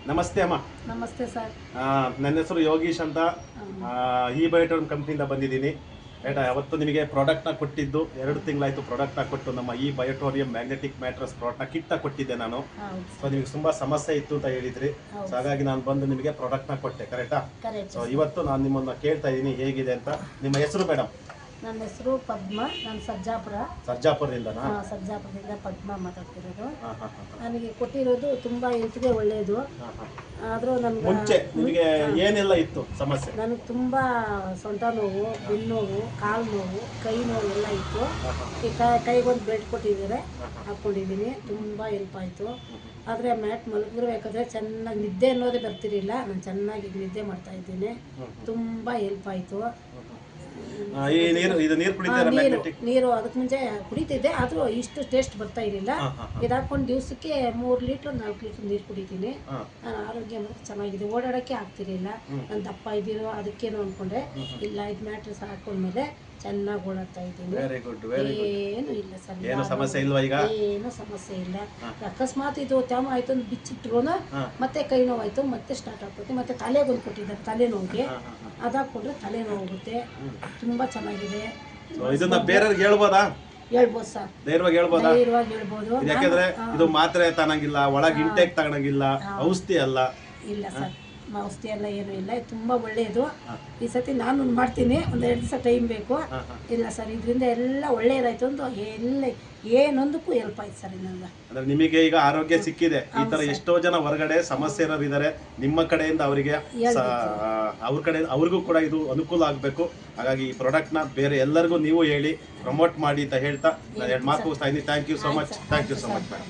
ನಮಸ್ತೆ ಅಮ್ಮ. ನಮಸ್ತೆ ಸರ್. ನನ್ನ ಹೆಸರು ಯೋಗೀಶ್ ಅಂತ. ಈ ಬಯೋಟೋನ್ ಕಂಪ್ನಿಯಿಂದ ಬಂದಿದ್ದೀನಿ. ಆಯ್ತಾ, ಅವತ್ತು ನಿಮಗೆ ಪ್ರಾಡಕ್ಟ್ನ ಕೊಟ್ಟಿದ್ದು 2 ತಿಂಗಳಾಯಿತು. ಪ್ರಾಡಕ್ಟ್ನ ಕೊಟ್ಟು ನಮ್ಮ ಈ ಬಯೋಟೋರಿಯಂ ಮ್ಯಾಗ್ನೆಟಿಕ್ ಮ್ಯಾಟ್ರಸ್ ಪ್ರಾಡಕ್ಟ್ನ ಕಿಟ್ನ ಕೊಟ್ಟಿದ್ದೆ ನಾನು. ಸೊ ನಿಮಗೆ ತುಂಬ ಸಮಸ್ಯೆ ಇತ್ತು ಅಂತ ಹೇಳಿದ್ರಿ. ಸೊ ಹಾಗಾಗಿ ನಾನು ಬಂದು ನಿಮಗೆ ಪ್ರಾಡಕ್ಟ್ನ ಕೊಟ್ಟೆ, ಕರೆಕ್ಟಾ? ಸೊ ಇವತ್ತು ನಾನು ನಿಮ್ಮನ್ನು ಕೇಳ್ತಾ ಇದ್ದೀನಿ ಹೇಗಿದೆ ಅಂತ. ನಿಮ್ಮ ಹೆಸರು ಮೇಡಮ್? ನನ್ನ ಹೆಸರು ಪದ್ಮ. ನಾನು ಸರ್ಜಾಪುರದಿಂದ ಪದ್ಮ ಮಾತಾಡ್ತಿರೋದು. ನನಗೆ ಕೊಟ್ಟಿರೋದು ತುಂಬ ಹೆಲ್ತ್ಗೆ ಒಳ್ಳೆಯದು. ಆದರೂ ನನಗೆ ಮುಂಚೆ ನಿಮಗೆ ಏನೆಲ್ಲ ಇತ್ತು ಸಮಸ್ಯೆ? ನನಗೆ ತುಂಬ ಸೊಂಟ ನೋವು, ಬೆನ್ನು ನೋವು, ಕಾಲು ನೋವು, ಕೈ ನೋವು ಎಲ್ಲ ಇತ್ತು. ಈ ಕೈಗೊಂದು ಬೆಲ್ಟ್ ಕೊಟ್ಟಿದ್ದಾರೆ, ಹಾಕ್ಕೊಂಡಿದ್ದೀನಿ. ತುಂಬ ಹೆಲ್ಪ್ ಆಯಿತು. ಆದರೆ ಮ್ಯಾಟ್ ಮಲಗಿರ್ಬೇಕಾದ್ರೆ ಚೆನ್ನಾಗಿ ನಿದ್ದೆ ಅನ್ನೋದೇ ಬರ್ತಿರಲಿಲ್ಲ. ನಾನು ಚೆನ್ನಾಗಿ ನಿದ್ದೆ ಮಾಡ್ತಾ ಇದ್ದೀನಿ. ತುಂಬ ಹೆಲ್ಪ್ ಆಯಿತು. ನೀರು ಅದಕ್ಕೆ ಮುಂಚೆ ಕುಡಿತಿದ್ದೆ, ಆದರೂ ಇಷ್ಟು ಟೇಸ್ಟ್ ಬರ್ತಾ ಇರಲಿಲ್ಲ. ಇದು ಹಾಕೊಂಡು ದಿವಸಕ್ಕೆ 3 ಲೀಟ್ರ್ 4 ಲೀಟ್ರ್ ನೀರು ಕುಡಿತೀನಿ. ನಾನು ಆರೋಗ್ಯ ಮಾತ್ರ ಚೆನ್ನಾಗಿದೆ. ಓಡಾಡೋಕ್ಕೆ ಆಗ್ತಿರಲಿಲ್ಲ. ನಾನು ದಪ್ಪ ಇದ್ದೀರೋ ಅದಕ್ಕೇನು ಅಂದ್ಕೊಂಡೆ. ಇಲ್ಲ, ಇದು ಮ್ಯಾಟ್ರಸ್ ಹಾಕೊಂಡ್ಮೇಲೆ ಚೆನ್ನಾಗಿ ಓಡಾಡ್ತಾ ಇದ್ದೀನಿ. ಏನು ಇಲ್ಲ ಸರ್, ಏನು ಸಮಸ್ಯೆ ಇಲ್ವಾ ಈಗ? ಏನು ಸಮಸ್ಯೆ ಇಲ್ಲ. ಅಕಸ್ಮಾತ್ ಇದು ತ್ಯಾಮ ಆಯ್ತು ಅಂತ ಬಿಚ್ಚಿಟ್ರು ಮತ್ತೆ ಕೈ ನೋವಾಯ್ತು, ಮತ್ತೆ ಸ್ಟಾರ್ಟ್ ಆಗ್ತದೆ. ಮತ್ತೆ ತಲೆಗೊಂದು ಕೊಟ್ಟಿದ್ದಾರೆ ತಲೆನೋವಿಗೆ, ಅದಾಕೊಂಡ್ರೆ ತಲೆನೋವು ಹೋಗುತ್ತೆ. ತುಂಬಾ ಚೆನ್ನಾಗಿದೆ. ಇದನ್ನ ಬೇರೆಯವ್ರಿಗೆ ಹೇಳ್ಬೋದಾ? ಹೇಳ್ಬೋದು ಸರ್, ಧೈರ್ಯವಾಗಿ ಹೇಳ್ಬೋದಾ? ಧೈರ್ಯವಾಗಿ ಹೇಳ್ಬೋದು. ಯಾಕಂದ್ರೆ ಇದು ಮಾತ್ರೆ ತಗೊಂಗಿಲ್ಲ, ಒಳಗೆ ಇಂಟೇಕ್ ತಗೊಂಗಿಲ್ಲ, ಔಷಧಿ ಅಲ್ಲ. ಇಲ್ಲ ಸರ್, ಔಷಧಿ ಎಲ್ಲ ಏನೂ ಇಲ್ಲ. ಇದು ತುಂಬ ಒಳ್ಳೆಯದು. ಈ ಸತಿ ನಾನು ಮಾಡ್ತೀನಿ, ಒಂದು 2 ದಿವಸ ಟೈಮ್ ಬೇಕು. ಇಲ್ಲ ಸರ್, ಇದರಿಂದ ಎಲ್ಲ ಒಳ್ಳೆಯದಾಯ್ತು ಅಂತ ಎಲ್ಲ ಏನೊಂದಕ್ಕೂ ಹೆಲ್ಪ್ ಆಯ್ತು ಸರ್. ಇನ್ನೊಂದು ಅಂದ್ರೆ ನಿಮಗೆ ಈಗ ಆರೋಗ್ಯ ಸಿಕ್ಕಿದೆ. ಈ ತರ ಎಷ್ಟೋ ಜನ ಹೊರಗಡೆ ಸಮಸ್ಯೆ ಇರೋರು ಇದ್ದಾರೆ. ನಿಮ್ಮ ಕಡೆಯಿಂದ ಅವರಿಗೆ ಅವ್ರಿಗೂ ಕೂಡ ಇದು ಅನುಕೂಲ ಆಗಬೇಕು. ಹಾಗಾಗಿ ಈ ಪ್ರಾಡಕ್ಟ್ನ ಬೇರೆ ಎಲ್ಲರಿಗೂ ನೀವು ಹೇಳಿ ಪ್ರಮೋಟ್ ಮಾಡಿ ಅಂತ ಹೇಳ್ತಾ ನಾನು 2 ಮಾತು ಮುಗಿಸ್ತಾ ಇದ್ದೀನಿ. Thank you so much madam.